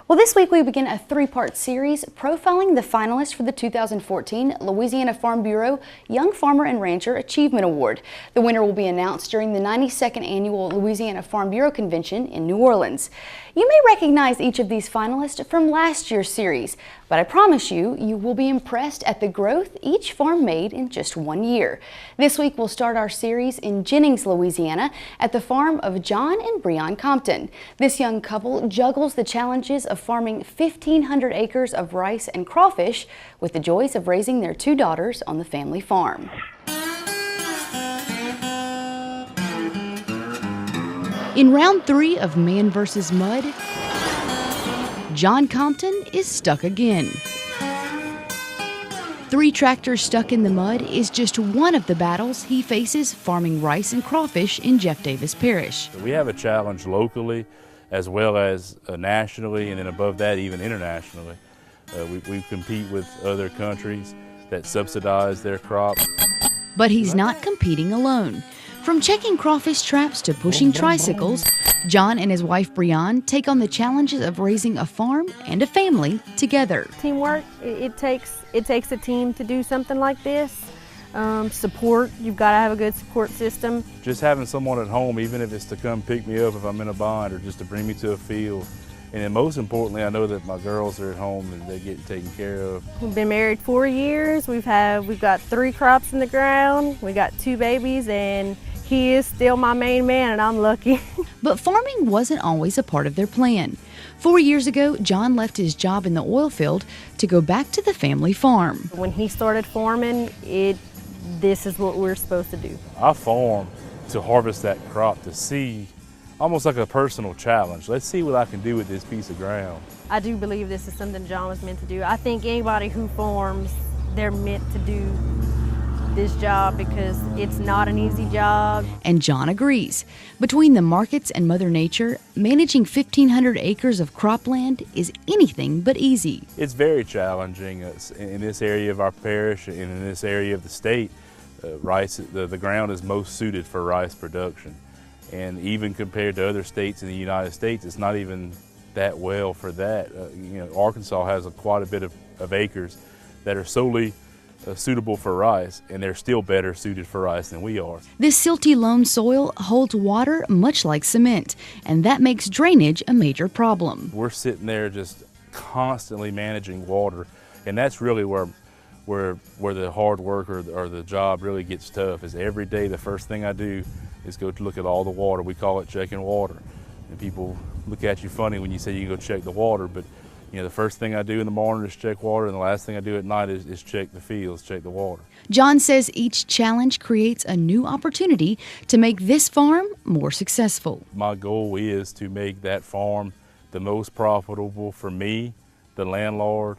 Well, this week we begin a three-part series profiling the finalists for the 2014 Louisiana Farm Bureau Young Farmer and Rancher Achievement Award. The winner will be announced during the 92nd Annual Louisiana Farm Bureau Convention in New Orleans. You may recognize each of these finalists from last year's series, but I promise you, you will be impressed at the growth each farm made in just 1 year. This week we'll start our series in Jennings, Louisiana, at the farm of John and Brianne Compton. This young couple juggles the challenges of farming 1,500 acres of rice and crawfish with the joys of raising their 2 daughters on the family farm. In round 3 of Man vs. Mud, John Compton is stuck again. 3 tractors stuck in the mud is just one of the battles he faces farming rice and crawfish in Jeff Davis Parish. We have a challenge locally as well as nationally, and then above that even internationally. We compete with other countries that subsidize their crop. But he's not competing alone. From checking crawfish traps to pushing tricycles, John and his wife Brianne take on the challenges of raising a farm and a family together. Teamwork, it takes a team to do something like this. Support, you've got to have a good support system. Just having someone at home, even if it's to come pick me up if I'm in a bind or just to bring me to a field. And then most importantly, I know that my girls are at home and they get taken care of. We've been married 4 years. We've got 3 crops in the ground. We got 2 babies, and he is still my main man, and I'm lucky. But farming wasn't always a part of their plan. 4 years ago, John left his job in the oil field to go back to the family farm. When he started farming, this is what we're supposed to do. I farm to harvest that crop, to see almost like a personal challenge. Let's see what I can do with this piece of ground. I do believe this is something John was meant to do. I think anybody who farms, they're meant to do this job because it's not an easy job. And John agrees. Between the markets and Mother Nature, managing 1,500 acres of cropland is anything but easy. It's very challenging in this area of our parish and in this area of the state. Rice, the ground is most suited for rice production. And even compared to other states in the United States, it's not even that well for that. Arkansas has quite a bit of acres that are solely suitable for rice, and they're still better suited for rice than we are. This silty loam soil holds water much like cement, and that makes drainage a major problem. We're sitting there just constantly managing water, and that's really where the hard work or the job really gets tough. Is every day the first thing I do is go to look at all the water. We call it checking water, and people look at you funny when you say you go check the water, but the first thing I do in the morning is check water, and the last thing I do at night is check the fields, check the water. John says each challenge creates a new opportunity to make this farm more successful. My goal is to make that farm the most profitable for me, the landlord,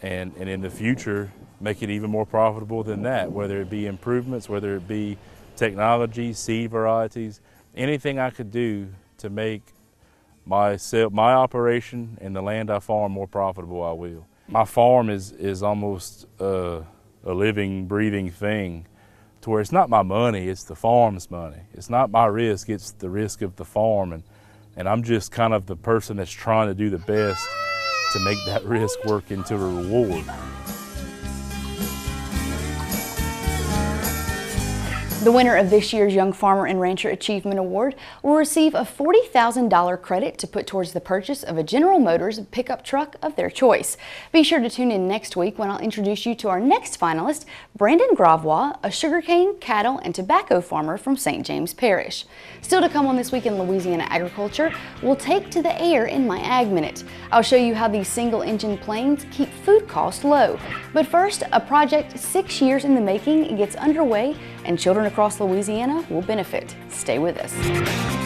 and in the future, make it even more profitable than that, whether it be improvements, whether it be technology, seed varieties, anything I could do to make my operation and the land I farm more profitable, I will. My farm is almost a living, breathing thing to where it's not my money, it's the farm's money. It's not my risk, it's the risk of the farm. And I'm just kind of the person that's trying to do the best to make that risk work into a reward. The winner of this year's Young Farmer and Rancher Achievement Award will receive a $40,000 credit to put towards the purchase of a General Motors pickup truck of their choice. Be sure to tune in next week when I'll introduce you to our next finalist, Brandon Gravois, a sugarcane, cattle, and tobacco farmer from St. James Parish. Still to come on This Week in Louisiana Agriculture, we'll take to the air in my Ag Minute. I'll show you how these single-engine planes keep food costs low. But first, a project 6 years in the making gets underway, and children across Louisiana will benefit. Stay with us.